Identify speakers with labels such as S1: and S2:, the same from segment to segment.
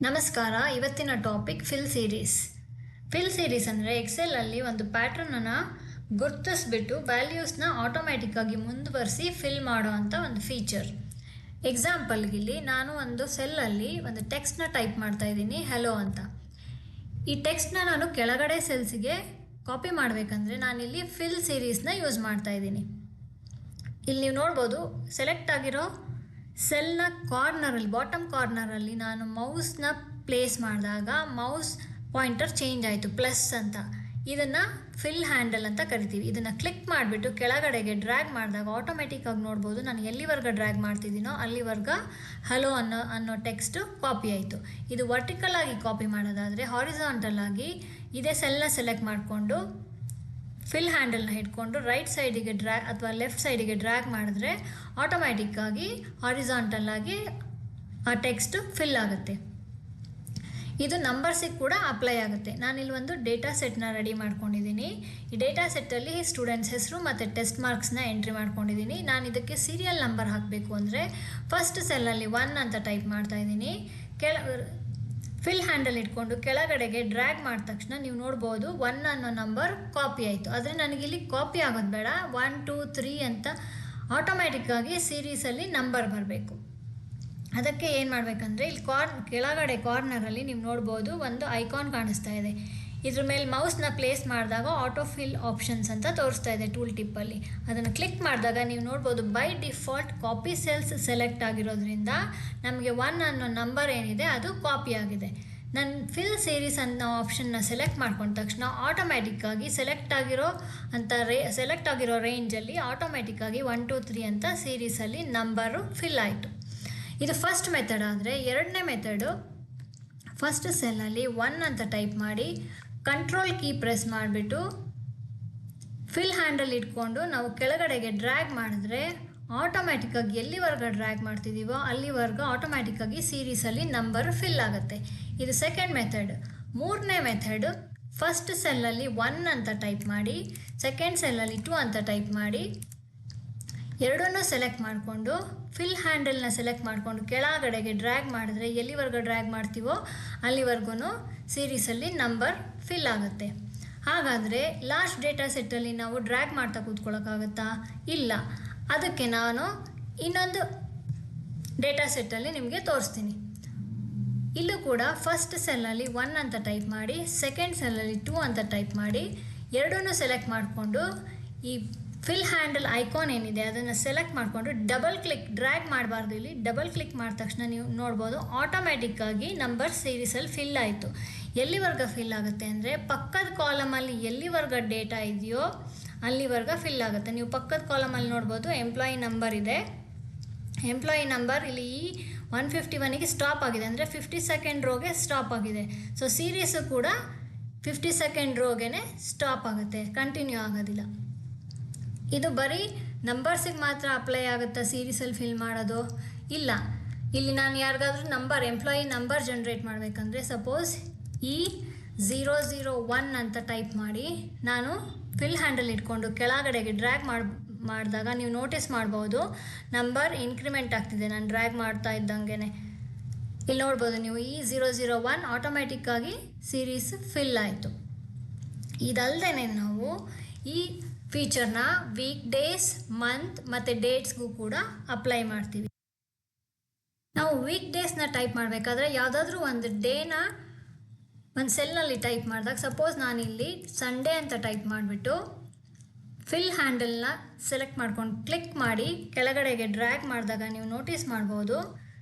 S1: ನಮಸ್ಕಾರ. ಇವತ್ತಿನ topic fill series. Fill series ಅಂದರೆ ಎಕ್ಸೆಲಲ್ಲಿ ಒಂದು ಪ್ಯಾಟ್ರನನ್ನು ಗುರ್ತಿಸ್ಬಿಟ್ಟು ವ್ಯಾಲ್ಯೂಸ್ನ ಆಟೋಮ್ಯಾಟಿಕ್ಕಾಗಿ ಮುಂದುವರಿಸಿ ಫಿಲ್ ಮಾಡೋ ಅಂಥ ಒಂದು ಫೀಚರ್. ಎಕ್ಸಾಂಪಲ್ಗಿಲ್ಲಿ ನಾನು ಒಂದು ಸೆಲ್ಲಲ್ಲಿ ಒಂದು ಟೆಕ್ಸ್ಟ್ನ ಟೈಪ್ ಮಾಡ್ತಾ ಇದ್ದೀನಿ, ಹೆಲೋ ಅಂತ. ಈ ಟೆಕ್ಸ್ಟ್ನ ನಾನು ಕೆಳಗಡೆ ಸೆಲ್ಸಿಗೆ ಕಾಪಿ ಮಾಡಬೇಕಂದ್ರೆ ನಾನಿಲ್ಲಿ ಫಿಲ್ ಸೀರೀಸ್ನ ಯೂಸ್ ಮಾಡ್ತಾ ಇದ್ದೀನಿ. ಇಲ್ಲಿ ನೀವು ನೋಡ್ಬೋದು, ಸೆಲೆಕ್ಟ್ ಆಗಿರೋ ಸೆಲ್ನ ಕಾರ್ನರಲ್ಲಿ, ಬಾಟಮ್ ಕಾರ್ನರಲ್ಲಿ ನಾನು ಮೌಸ್ನ ಪ್ಲೇಸ್ ಮಾಡಿದಾಗ ಮೌಸ್ ಪಾಯಿಂಟರ್ ಚೇಂಜ್ ಆಯಿತು, ಪ್ಲಸ್ ಅಂತ. ಇದನ್ನು ಫಿಲ್ ಹ್ಯಾಂಡಲ್ ಅಂತ ಕರಿತೀವಿ. ಇದನ್ನು ಕ್ಲಿಕ್ ಮಾಡಿಬಿಟ್ಟು ಕೆಳಗಡೆಗೆ ಡ್ರ್ಯಾಗ್ ಮಾಡಿದಾಗ ಆಟೋಮೆಟಿಕ್ಕಾಗಿ ನೋಡ್ಬೋದು ನಾನು ಎಲ್ಲಿವರೆಗೆ ಡ್ರ್ಯಾಗ್ ಮಾಡ್ತಿದ್ದೀನೋ ಅಲ್ಲಿವರೆಗೆ ಹಲೋ ಅನ್ನೋ ಟೆಕ್ಸ್ಟು ಕಾಪಿ ಆಯಿತು. ಇದು ವರ್ಟಿಕಲ್ ಆಗಿ ಕಾಪಿ ಮಾಡೋದಾದರೆ ಹಾರಿಜಾಂಟಲ್ ಆಗಿ ಇದೇ ಸೆಲ್ನ ಸೆಲೆಕ್ಟ್ ಮಾಡಿಕೊಂಡು ಫಿಲ್ ಹ್ಯಾಂಡಲ್ನ ಇಟ್ಕೊಂಡು ರೈಟ್ ಸೈಡಿಗೆ ಡ್ರ್ಯಾಗ್ ಅಥವಾ ಲೆಫ್ಟ್ ಸೈಡಿಗೆ ಡ್ರ್ಯಾಗ್ ಮಾಡಿದ್ರೆ ಆಟೋಮ್ಯಾಟಿಕ್ಕಾಗಿ ಹಾರಿಜಾಂಟಲ್ ಆಗಿ ಆ ಟೆಕ್ಸ್ಟ್ ಫಿಲ್ ಆಗುತ್ತೆ. ಇದು ನಂಬರ್ಸಿಗೆ ಕೂಡ ಅಪ್ಲೈ ಆಗುತ್ತೆ. ನಾನಿಲ್ಲಿ ಒಂದು ಡೇಟಾ ಸೆಟ್ನ ರೆಡಿ ಮಾಡ್ಕೊಂಡಿದ್ದೀನಿ. ಈ ಡೇಟಾ ಸೆಟ್ಟಲ್ಲಿ ಸ್ಟೂಡೆಂಟ್ಸ್ ಹೆಸರು ಮತ್ತು ಟೆಸ್ಟ್ ಮಾರ್ಕ್ಸ್ನ ಎಂಟ್ರಿ ಮಾಡ್ಕೊಂಡಿದ್ದೀನಿ. ನಾನು ಇದಕ್ಕೆ ಸೀರಿಯಲ್ ನಂಬರ್ ಹಾಕಬೇಕು ಅಂದರೆ ಫಸ್ಟ್ ಸೆಲ್ಲಲ್ಲಿ 1 ಅಂತ ಟೈಪ್ ಮಾಡ್ತಾ ಇದ್ದೀನಿ. ಫಿಲ್ ಹ್ಯಾಂಡಲ್ ಇಟ್ಕೊಂಡು ಕೆಳಗಡೆಗೆ ಡ್ರ್ಯಾಗ್ ಮಾಡಿದ ತಕ್ಷಣ ನೀವು ನೋಡ್ಬೋದು 1 ಅನ್ನೋ ನಂಬರ್ ಕಾಪಿ ಆಯಿತು. ಆದರೆ ನನಗಿಲ್ಲಿ ಕಾಪಿ ಆಗೋದು ಬೇಡ, 1 2 3 ಅಂತ ಆಟೋಮ್ಯಾಟಿಕ್ಕಾಗಿ ಸೀರೀಸಲ್ಲಿ ನಂಬರ್ ಬರಬೇಕು. ಅದಕ್ಕೆ ಏನು ಮಾಡಬೇಕಂದ್ರೆ ಇಲ್ಲಿ ಕೆಳಗಡೆ ಕಾರ್ನರಲ್ಲಿ ನೀವು ನೋಡ್ಬೋದು ಒಂದು ಐಕಾನ್ ಕಾಣಿಸ್ತಾ ಇದೆ. ಇದ್ರ ಮೇಲೆ ಮೌಸ್ನ ಪ್ಲೇಸ್ ಮಾಡಿದಾಗ ಆಟೋ ಫಿಲ್ ಆಪ್ಷನ್ಸ್ ಅಂತ ತೋರಿಸ್ತಾ ಇದೆ ಟೂಲ್ ಟಿಪ್ಪಲ್ಲಿ. ಅದನ್ನು ಕ್ಲಿಕ್ ಮಾಡಿದಾಗ ನೀವು ನೋಡ್ಬೋದು by default copy cells select ಆಗಿರೋದ್ರಿಂದ ನಮಗೆ 1 ಅನ್ನೋ ನಂಬರ್ ಏನಿದೆ ಅದು ಕಾಪಿ ಆಗಿದೆ. ನಾನು ಫಿಲ್ ಸೀರೀಸ್ ಅನ್ನೋ ಆಪ್ಷನ್ನ ಸೆಲೆಕ್ಟ್ ಮಾಡ್ಕೊಂಡ ತಕ್ಷಣ ಆಟೋಮ್ಯಾಟಿಕ್ಕಾಗಿ ಸೆಲೆಕ್ಟ್ ಆಗಿರೋ ರೇಂಜಲ್ಲಿ ಆಟೋಮ್ಯಾಟಿಕ್ಕಾಗಿ 1 2 3 ಅಂತ ಸೀರೀಸಲ್ಲಿ ನಂಬರು ಫಿಲ್ ಆಯಿತು. ಇದು ಫಸ್ಟ್ ಮೆಥಡ್. ಆದರೆ ಎರಡನೇ ಮೆಥಡು, ಫಸ್ಟ್ ಸೆಲ್ಲಲ್ಲಿ 1 ಅಂತ ಟೈಪ್ ಮಾಡಿ ಕಂಟ್ರೋಲ್ ಕೀ ಪ್ರೆಸ್ ಮಾಡಿಬಿಟ್ಟು ಫಿಲ್ ಹ್ಯಾಂಡಲ್ ಇಟ್ಕೊಂಡು ನಾವು ಕೆಳಗಡೆಗೆ ಡ್ರ್ಯಾಗ್ ಮಾಡಿದ್ರೆ ಆಟೋಮ್ಯಾಟಿಕ್ಕಾಗಿ ಎಲ್ಲಿವರೆಗೆ ಡ್ರ್ಯಾಗ್ ಮಾಡ್ತಿದ್ದೀವೋ ಅಲ್ಲಿವರೆಗೆ ಆಟೋಮ್ಯಾಟಿಕ್ಕಾಗಿ ಸೀರೀಸಲ್ಲಿ ನಂಬರ್ ಫಿಲ್ ಆಗುತ್ತೆ. ಇದು ಸೆಕೆಂಡ್ ಮೆಥಡ್. ಮೂರನೇ ಮೆಥಡ್, ಫಸ್ಟ್ ಸೆಲ್ಲಲ್ಲಿ 1 ಅಂತ ಟೈಪ್ ಮಾಡಿ ಸೆಕೆಂಡ್ ಸೆಲ್ಲಲ್ಲಿ 2 ಅಂತ ಟೈಪ್ ಮಾಡಿ ಎರಡನ್ನೂ ಸೆಲೆಕ್ಟ್ ಮಾಡಿಕೊಂಡು ಫಿಲ್ ಹ್ಯಾಂಡಲ್ನ ಸೆಲೆಕ್ಟ್ ಮಾಡಿಕೊಂಡು ಕೆಳಗಡೆಗೆ ಡ್ರ್ಯಾಗ್ ಮಾಡಿದ್ರೆ ಎಲ್ಲಿವರೆಗೆ ಡ್ರ್ಯಾಗ್ ಮಾಡ್ತೀವೋ ಅಲ್ಲಿವರೆಗೂ ಸೀರೀಸಲ್ಲಿ ನಂಬರ್ ಫಿಲ್ ಆಗುತ್ತೆ. ಹಾಗಾದರೆ ಲಾಸ್ಟ್ ಡೇಟಾ ಸೆಟ್ಟಲ್ಲಿ ನಾವು ಡ್ರ್ಯಾಗ್ ಮಾಡ್ತಾ ಕೂತ್ಕೊಳ್ಳೋಕ್ಕಾಗುತ್ತಾ? ಇಲ್ಲ. ಅದಕ್ಕೆ ನಾನು ಇನ್ನೊಂದು ಡೇಟಾ ಸೆಟ್ಟಲ್ಲಿ ನಿಮಗೆ ತೋರಿಸ್ತೀನಿ. ಇಲ್ಲೂ ಕೂಡ ಫಸ್ಟ್ ಸೆಲ್ಲಲ್ಲಿ 1 ಅಂತ ಟೈಪ್ ಮಾಡಿ ಸೆಕೆಂಡ್ ಸೆಲ್ಲಲ್ಲಿ 2 ಅಂತ ಟೈಪ್ ಮಾಡಿ ಎರಡನ್ನೂ ಸೆಲೆಕ್ಟ್ ಮಾಡಿಕೊಂಡು ಈ ಫಿಲ್ ಹ್ಯಾಂಡಲ್ ಐಕಾನ್ ಏನಿದೆ ಅದನ್ನು ಸೆಲೆಕ್ಟ್ ಮಾಡಿಕೊಂಡು ಡಬಲ್ ಕ್ಲಿಕ್, ಡ್ರ್ಯಾಗ್ ಮಾಡಬಾರ್ದು, ಇಲ್ಲಿ ಡಬಲ್ ಕ್ಲಿಕ್ ಮಾಡಿದ ತಕ್ಷಣ ನೀವು ನೋಡ್ಬೋದು ಆಟೋಮ್ಯಾಟಿಕ್ಕಾಗಿ ನಂಬರ್ ಸೀರೀಸಲ್ಲಿ ಫಿಲ್ ಆಯಿತು. ಎಲ್ಲಿವರೆಗೆ ಫಿಲ್ ಆಗುತ್ತೆ ಅಂದರೆ ಪಕ್ಕದ ಕಾಲಮಲ್ಲಿ ಎಲ್ಲಿವರೆಗೆ ಡೇಟಾ ಇದೆಯೋ ಅಲ್ಲಿವರೆಗೆ ಫಿಲ್ ಆಗುತ್ತೆ. ನೀವು ಪಕ್ಕದ ಕಾಲಮಲ್ಲಿ ನೋಡ್ಬೋದು ಎಂಪ್ಲಾಯಿ ನಂಬರ್ ಇದೆ. ಎಂಪ್ಲಾಯಿ ನಂಬರ್ ಇಲ್ಲಿ 151ಗೆ ಸ್ಟಾಪ್ ಆಗಿದೆ, ಅಂದರೆ 52nd ರೋಗೆ ಸ್ಟಾಪ್ ಆಗಿದೆ. ಸೊ ಸೀರೀಸು ಕೂಡ 52nd ರೋಗೆ ಸ್ಟಾಪ್ ಆಗುತ್ತೆ, ಕಂಟಿನ್ಯೂ ಆಗೋದಿಲ್ಲ. ಇದು ಬರೀ ನಂಬರ್ಸಿಗೆ ಮಾತ್ರ ಅಪ್ಲೈ ಆಗುತ್ತಾ ಸೀರೀಸಲ್ಲಿ ಫಿಲ್ ಮಾಡೋದು? ಇಲ್ಲ. ಇಲ್ಲಿ ನಾನು ಯಾರಿಗಾದ್ರೂ ಎಂಪ್ಲಾಯಿ ನಂಬರ್ ಜನ್ರೇಟ್ ಮಾಡಬೇಕಂದ್ರೆ ಸಪೋಸ್ E001 ಅಂತ ಟೈಪ್ ಮಾಡಿ ನಾನು ಫಿಲ್ ಹ್ಯಾಂಡಲ್ ಇಟ್ಕೊಂಡು ಕೆಳಗಡೆಗೆ ಡ್ರ್ಯಾಗ್ ಮಾಡಿದಾಗ ನೀವು ನೋಟಿಸ್ ಮಾಡ್ಬೋದು ನಂಬರ್ ಇನ್ಕ್ರಿಮೆಂಟ್ ಆಗ್ತಿದೆ. ನಾನು ಡ್ರ್ಯಾಗ್ ಮಾಡ್ತಾ ಇದ್ದಂಗೆ ಇಲ್ಲಿ ನೋಡ್ಬೋದು ನೀವು E001 ಆಟೋಮ್ಯಾಟಿಕ್ಕಾಗಿ ಸೀರೀಸ್ ಫಿಲ್ ಆಯಿತು. ಇದಲ್ಲದೆ ನಾವು ಈ ಫೀಚರ್ನ ವೀಕ್ ಡೇಸ್, ಮಂತ್ ಮತ್ತು ಡೇಟ್ಸ್ಗೂ ಕೂಡ ಅಪ್ಲೈ ಮಾಡ್ತೀವಿ. ನಾವು ವೀಕ್ ಡೇಸ್ನ ಟೈಪ್ ಮಾಡಬೇಕಾದ್ರೆ ಯಾವುದಾದ್ರೂ ಒಂದು ಡೇನ ಒಂದು ಸೆಲ್ನಲ್ಲಿ ಟೈಪ್ ಮಾಡಿದಾಗ ಸಪೋಸ್ ನಾನಿಲ್ಲಿ ಸಂಡೇ ಅಂತ ಟೈಪ್ ಮಾಡಿಬಿಟ್ಟು ಫಿಲ್ ಹ್ಯಾಂಡಲ್ನ ಸೆಲೆಕ್ಟ್ ಮಾಡ್ಕೊಂಡು ಕ್ಲಿಕ್ ಮಾಡಿ ಕೆಳಗಡೆಗೆ ಡ್ರ್ಯಾಗ್ ಮಾಡಿದಾಗ ನೀವು ನೋಟಿಸ್ ಮಾಡ್ಬೋದು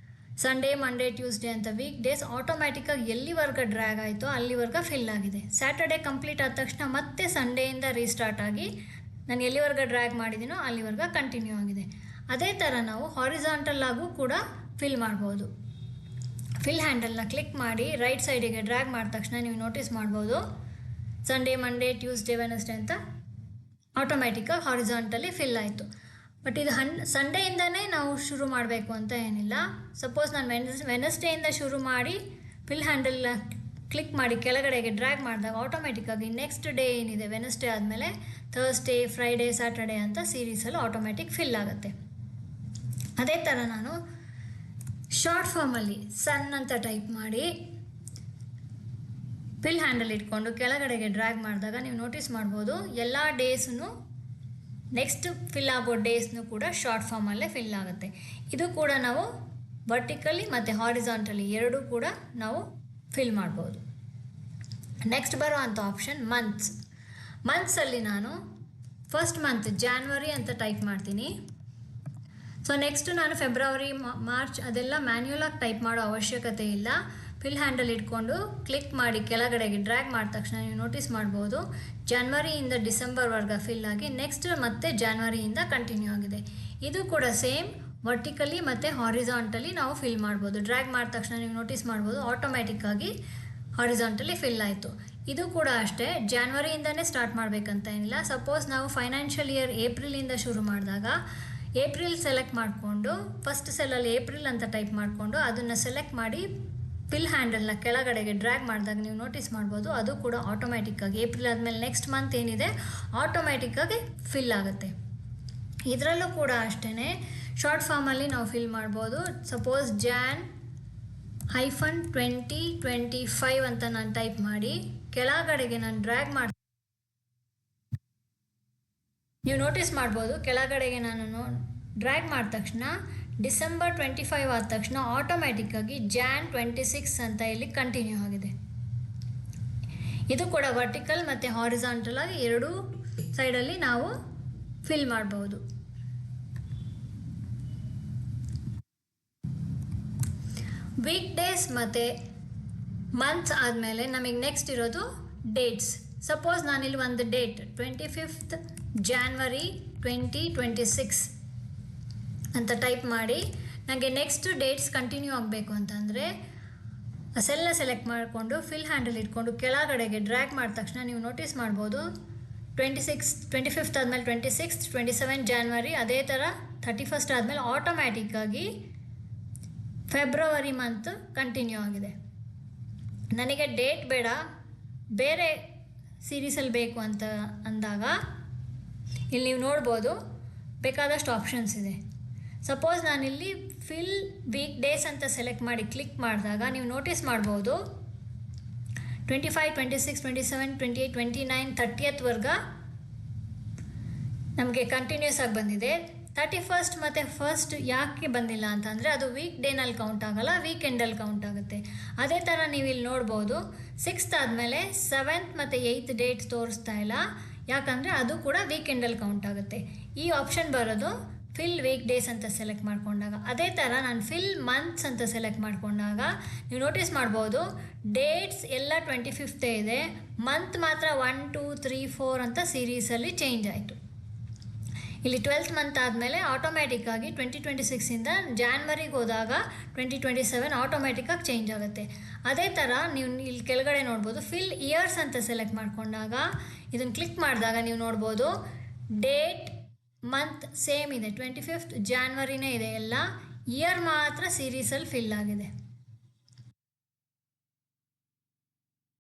S1: ಸಂಡೇ, ಮಂಡೇ, ಟ್ಯೂಸ್ಡೇ ಅಂತ ವೀಕ್ ಡೇಸ್ ಆಟೋಮ್ಯಾಟಿಕ್ಕಾಗಿ ಎಲ್ಲಿವರೆಗೆ ಡ್ರ್ಯಾಗ್ ಆಯಿತೋ ಅಲ್ಲಿವರೆಗೆ ಫಿಲ್ ಆಗಿದೆ. ಸ್ಯಾಟರ್ಡೇ ಕಂಪ್ಲೀಟ್ ಆದ ತಕ್ಷಣ ಮತ್ತೆ ಸಂಡೇಯಿಂದ ರೀಸ್ಟಾರ್ಟ್ ಆಗಿ ನಾನು ಎಲ್ಲಿವರೆಗೆ ಡ್ರ್ಯಾಗ್ ಮಾಡಿದ್ದೀನೋ ಅಲ್ಲಿವರೆಗೆ ಕಂಟಿನ್ಯೂ ಆಗಿದೆ. ಅದೇ ಥರ ನಾವು ಹಾರಿಜಾಂಟಲ್ ಆಗು ಕೂಡ ಫಿಲ್ ಮಾಡ್ಬೋದು. ಫಿಲ್ ಹ್ಯಾಂಡಲ್ನ ಕ್ಲಿಕ್ ಮಾಡಿ ರೈಟ್ ಸೈಡಿಗೆ ಡ್ರ್ಯಾಗ್ ಮಾಡಿದ ತಕ್ಷಣ ನೀವು ನೋಟಿಸ್ ಮಾಡ್ಬೋದು ಸಂಡೇ, ಮಂಡೇ, ಟ್ಯೂಸ್ಡೇ, ವೆನಸ್ಡೇ ಅಂತ ಆಟೋಮ್ಯಾಟಿಕ್ಕಾಗಿ ಹಾರಿಜಾಂಟಲಿ ಫಿಲ್ ಆಯಿತು. ಬಟ್ ಇದು ಸಂಡೇಯಿಂದನೇ ನಾವು ಶುರು ಮಾಡಬೇಕು ಅಂತ ಏನಿಲ್ಲ. ಸಪೋಸ್ ನಾನು ವೆನಸ್ಡೇಯಿಂದ ಶುರು ಮಾಡಿ ಫಿಲ್ ಹ್ಯಾಂಡಲ್ನ ಕ್ಲಿಕ್ ಮಾಡಿ ಕೆಳಗಡೆಗೆ ಡ್ರ್ಯಾಗ್ ಮಾಡಿದಾಗ ಆಟೋಮ್ಯಾಟಿಕ್ಕಾಗಿ ನೆಕ್ಸ್ಟ್ ಡೇ ಏನಿದೆ ವೆನಸ್ಡೇ ಆದಮೇಲೆ ಥರ್ಸ್ಡೇ, ಫ್ರೈಡೇ, ಸ್ಯಾಟರ್ಡೇ ಅಂತ ಸೀರೀಸಲ್ಲಿ ಆಟೋಮ್ಯಾಟಿಕ್ ಫಿಲ್ ಆಗುತ್ತೆ. ಅದೇ ಥರ ನಾನು ಶಾರ್ಟ್ ಫಾರ್ಮಲ್ಲಿ ಸನ್ ಅಂತ ಟೈಪ್ ಮಾಡಿ ಫಿಲ್ ಹ್ಯಾಂಡಲ್ ಇಟ್ಕೊಂಡು ಕೆಳಗಡೆಗೆ ಡ್ರ್ಯಾಗ್ ಮಾಡಿದಾಗ ನೀವು ನೋಟಿಸ್ ಮಾಡ್ಬೋದು ಎಲ್ಲ ಡೇಸನ್ನು ನೆಕ್ಸ್ಟ್ ಫಿಲ್ ಆಗೋ ಡೇಸ್ನು ಕೂಡ ಶಾರ್ಟ್ ಫಾರ್ಮಲ್ಲೇ ಫಿಲ್ ಆಗುತ್ತೆ. ಇದು ಕೂಡ ನಾವು ವರ್ಟಿಕಲಿ ಮತ್ತು ಹಾರಿಜಾಂಟಲಿ ಎರಡೂ ಕೂಡ ನಾವು ಫಿಲ್ ಮಾಡ್ಬೋದು. ನೆಕ್ಸ್ಟ್ ಬರೋ ಅಂಥ ಆಪ್ಷನ್ ಮಂತ್ಸಲ್ಲಿ ನಾನು ಫಸ್ಟ್ ಮಂತ್ ಜಾನ್ವರಿ ಅಂತ ಟೈಪ್ ಮಾಡ್ತೀನಿ. ಸೊ ನೆಕ್ಸ್ಟು ನಾನು ಫೆಬ್ರವರಿ ಮಾರ್ಚ್ ಅದೆಲ್ಲ ಮ್ಯಾನ್ಯುಯಲಾಗಿ ಟೈಪ್ ಮಾಡೋ ಅವಶ್ಯಕತೆ ಇಲ್ಲ. ಫಿಲ್ ಹ್ಯಾಂಡಲ್ ಇಟ್ಕೊಂಡು ಕ್ಲಿಕ್ ಮಾಡಿ ಕೆಳಗಡೆಗೆ ಡ್ರ್ಯಾಗ್ ಮಾಡಿದ ತಕ್ಷಣ ನೀವು ನೋಟಿಸ್ ಮಾಡ್ಬೋದು ಜನವರಿಯಿಂದ ಡಿಸೆಂಬರ್ವರೆಗೆ ಫಿಲ್ ಆಗಿ ನೆಕ್ಸ್ಟ್ ಮತ್ತೆ ಜಾನ್ವರಿಯಿಂದ ಕಂಟಿನ್ಯೂ ಆಗಿದೆ. ಇದು ಕೂಡ ಸೇಮ್ ವರ್ಟಿಕಲಿ ಮತ್ತು ಹಾರಿಜಾಂಟಲಿ ನಾವು ಫಿಲ್ ಮಾಡ್ಬೋದು. ಡ್ರ್ಯಾಗ್ ಮಾಡಿದ ತಕ್ಷಣ ನೀವು ನೋಟಿಸ್ ಮಾಡ್ಬೋದು ಆಟೋಮ್ಯಾಟಿಕ್ಕಾಗಿ ಹಾರಿಜಾಂಟಲಿ ಫಿಲ್ ಆಯಿತು. ಇದು ಕೂಡ ಅಷ್ಟೇ, ಜಾನ್ವರಿಯಿಂದನೇ ಸ್ಟಾರ್ಟ್ ಮಾಡಬೇಕಂತ ಏನಿಲ್ಲ. ಸಪೋಸ್ ನಾವು ಫೈನಾನ್ಷಿಯಲ್ ಇಯರ್ ಏಪ್ರಿಲಿಂದ ಶುರು ಮಾಡಿದಾಗ ಏಪ್ರಿಲ್ ಸೆಲೆಕ್ಟ್ ಮಾಡಿಕೊಂಡು ಫಸ್ಟ್ ಸೆಲ್ಲಲ್ಲಿ ಏಪ್ರಿಲ್ ಅಂತ ಟೈಪ್ ಮಾಡಿಕೊಂಡು ಅದನ್ನು ಸೆಲೆಕ್ಟ್ ಮಾಡಿ ಫಿಲ್ ಹ್ಯಾಂಡಲ್ನ ಕೆಳಗಡೆಗೆ ಡ್ರ್ಯಾಗ್ ಮಾಡಿದಾಗ ನೀವು ನೋಟಿಸ್ ಮಾಡ್ಬೋದು ಅದು ಕೂಡ ಆಟೋಮ್ಯಾಟಿಕ್ಕಾಗಿ ಏಪ್ರಿಲ್ ಆದಮೇಲೆ ನೆಕ್ಸ್ಟ್ ಮಂತ್ ಏನಿದೆ ಆಟೋಮ್ಯಾಟಿಕ್ಕಾಗಿ ಫಿಲ್ ಆಗುತ್ತೆ. ಇದರಲ್ಲೂ ಕೂಡ ಅಷ್ಟೇ ಶಾರ್ಟ್ ಫಾರ್ಮಲ್ಲಿ ನಾವು ಫಿಲ್ ಮಾಡ್ಬೋದು. ಸಪೋಸ್ Jan-2025 ಅಂತ ನಾನು ಟೈಪ್ ಮಾಡಿ ಕೆಳಗಡೆಗೆ ನಾನು ಡ್ರ್ಯಾಗ್ ಮಾಡಿ ನೀವು ನೋಟಿಸ್ ಮಾಡ್ಬೋದು ಕೆಳಗಡೆಗೆ ನಾನು ಡ್ರ್ಯಾಗ್ ಮಾಡಿದ ತಕ್ಷಣ ಡಿಸೆಂಬರ್ 25 ಆದ ತಕ್ಷಣ ಆಟೋಮ್ಯಾಟಿಕ್ಕಾಗಿ Jan 26 ಅಂತ ಇಲ್ಲಿ ಕಂಟಿನ್ಯೂ ಆಗಿದೆ. ಇದು ಕೂಡ ವರ್ಟಿಕಲ್ ಮತ್ತು ಹಾರಿಜಾಂಟಲ್ ಆಗಿ ಎರಡೂ ಸೈಡಲ್ಲಿ ನಾವು ಫಿಲ್ ಮಾಡ್ಬೋದು. ವೀಕ್ ಡೇಸ್ ಮತ್ತು ಮಂತ್ಸ್ ಆದಮೇಲೆ ನಮಗೆ ನೆಕ್ಸ್ಟ್ ಇರೋದು ಡೇಟ್ಸ್. ಸಪೋಸ್ ನಾನಿಲ್ಲಿ ಒಂದು ಡೇಟ್ 25th January 2026 ಅಂತ ಟೈಪ್ ಮಾಡಿ ನನಗೆ ನೆಕ್ಸ್ಟ್ ಡೇಟ್ಸ್ ಕಂಟಿನ್ಯೂ ಆಗಬೇಕು ಅಂತಂದರೆ ಸೆಲ್ನ ಸೆಲೆಕ್ಟ್ ಮಾಡಿಕೊಂಡು ಫಿಲ್ ಹ್ಯಾಂಡಲ್ ಇಟ್ಕೊಂಡು ಕೆಳಗಡೆಗೆ ಡ್ರ್ಯಾಗ್ ಮಾಡಿದ ತಕ್ಷಣ ನೀವು ನೋಟಿಸ್ ಮಾಡ್ಬೋದು 25th ಆದಮೇಲೆ 26th 27 January ಅದೇ ಥರ 31st ಆದಮೇಲೆ ಆಟೋಮ್ಯಾಟಿಕ್ಕಾಗಿ ಫೆಬ್ರವರಿ ಮಂತ್ ಕಂಟಿನ್ಯೂ ಆಗಿದೆ. ನನಗೆ ಡೇಟ್ ಬೇಡ ಬೇರೆ ಸೀರೀಸಲ್ಲಿ ಬೇಕು ಅಂತ ಅಂದಾಗ ಇಲ್ಲಿ ನೀವು ನೋಡ್ಬೋದು ಬೇಕಾದಷ್ಟು ಆಪ್ಷನ್ಸ್ ಇದೆ. ಸಪೋಸ್ ನಾನಿಲ್ಲಿ ಫಿಲ್ ವೀಕ್ ಡೇಸ್ ಅಂತ ಸೆಲೆಕ್ಟ್ ಮಾಡಿ ಕ್ಲಿಕ್ ಮಾಡಿದಾಗ ನೀವು ನೋಟಿಸ್ ಮಾಡ್ಬೋದು 25, 26, 27, 28, 29, 30th ನಮಗೆ ಕಂಟಿನ್ಯೂಸ್ ಆಗಿ ಬಂದಿದೆ. 31st ಮತ್ತು 1st ಯಾಕೆ ಬಂದಿಲ್ಲ ಅಂತಂದರೆ ಅದು ವೀಕ್ ಡೇನಲ್ಲಿ ಕೌಂಟ್ ಆಗೋಲ್ಲ, ವೀಕೆಂಡಲ್ಲಿ ಕೌಂಟ್ ಆಗುತ್ತೆ. ಅದೇ ಥರ ನೀವು ಇಲ್ಲಿ ನೋಡ್ಬೋದು 6th ಆದಮೇಲೆ 7th ಮತ್ತು 8th ಡೇಟ್ಸ್ ತೋರಿಸ್ತಾ ಇಲ್ಲ, ಯಾಕಂದರೆ ಅದು ಕೂಡ ವೀಕೆಂಡಲ್ಲಿ ಕೌಂಟ್ ಆಗುತ್ತೆ. ಈ ಆಪ್ಷನ್ ಬರೋದು ಫಿಲ್ ವೀಕ್ ಡೇಸ್ ಅಂತ ಸೆಲೆಕ್ಟ್ ಮಾಡ್ಕೊಂಡಾಗ. ಅದೇ ಥರ ನಾನು ಫಿಲ್ ಮಂತ್ಸ್ ಅಂತ ಸೆಲೆಕ್ಟ್ ಮಾಡ್ಕೊಂಡಾಗ ನೀವು ನೋಟಿಸ್ ಮಾಡ್ಬೋದು ಡೇಟ್ಸ್ ಎಲ್ಲ 25th ಇದೆ, ಮಂತ್ ಮಾತ್ರ 1, 2, 3, 4 ಅಂತ ಸೀರೀಸಲ್ಲಿ ಚೇಂಜ್ ಆಯಿತು. ಇಲ್ಲಿ 12th ಮಂತ್ ಆದಮೇಲೆ ಆಟೋಮ್ಯಾಟಿಕ್ಕಾಗಿ 2026ಇಂದ ಜಾನ್ವರಿಗೆ ಹೋದಾಗ 2027 ಆಟೋಮ್ಯಾಟಿಕ್ಕಾಗಿ ಚೇಂಜ್ ಆಗುತ್ತೆ. ಅದೇ ಥರ ನೀವು ಇಲ್ಲಿ ಕೆಳಗಡೆ ನೋಡ್ಬೋದು ಫಿಲ್ ಇಯರ್ಸ್ ಅಂತ ಸೆಲೆಕ್ಟ್ ಮಾಡ್ಕೊಂಡಾಗ ಇದನ್ನು ಕ್ಲಿಕ್ ಮಾಡಿದಾಗ ನೀವು ನೋಡ್ಬೋದು ಡೇಟ್ ಮಂತ್ ಸೇಮ್ ಇದೆ, 25th Januaryನೇ ಇದೆ, ಎಲ್ಲ ಇಯರ್ ಮಾತ್ರ ಸೀರೀಸಲ್ಲಿ ಫಿಲ್ ಆಗಿದೆ.